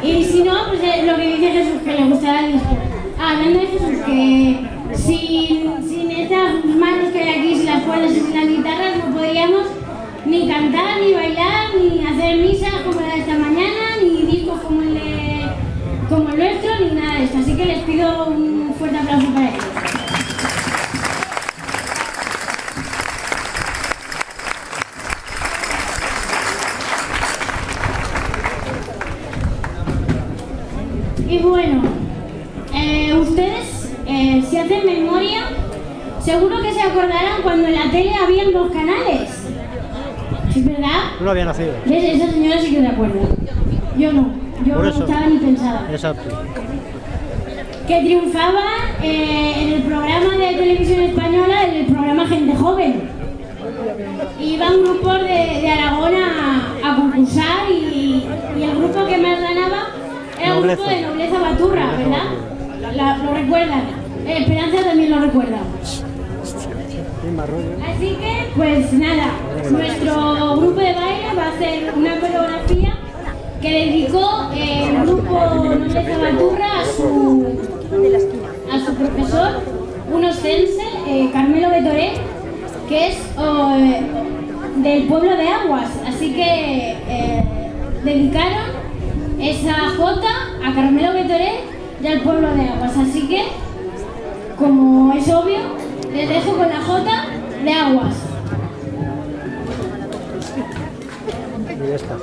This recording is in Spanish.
Y si no, pues lo que dice Jesús, que le gustará el disco. Hablando de Jesús, que sin estas manos que hay aquí, sin las cuerdas y sin las guitarras, no podríamos ni cantar, ni bailar, ni hacer misas como la de esta mañana, ni discos como el nuestro, ni nada de esto. Así que les pido un fuerte aplauso para ellos. Y bueno, ustedes, si hacen memoria, seguro que se acordarán cuando en la tele habían 2 canales. ¿Es verdad? No había nacido. Esa señora sí que se acuerda. Yo no. Yo no estaba ni pensada. Exacto. Que triunfaba en el programa de televisión española, en el programa Gente Joven. Iban grupos de Aragón a concursar y el grupo que más ganaba era el grupo de Nobleza Baturra, ¿verdad? ¿Lo recuerdan? Esperanza también lo recuerda. Así que, pues nada, nuestro grupo de baile va a hacer una coreografía que dedicó el grupo Nobleza Baturra a su profesor, un ostense, Carmelo Betoré, que es del pueblo de Aguas. Así que dedicaron esa jota a Carmelo Betoré y al pueblo de Aguas. Así que, como es obvio, les dejo con la jota de Aguas. Y ya está.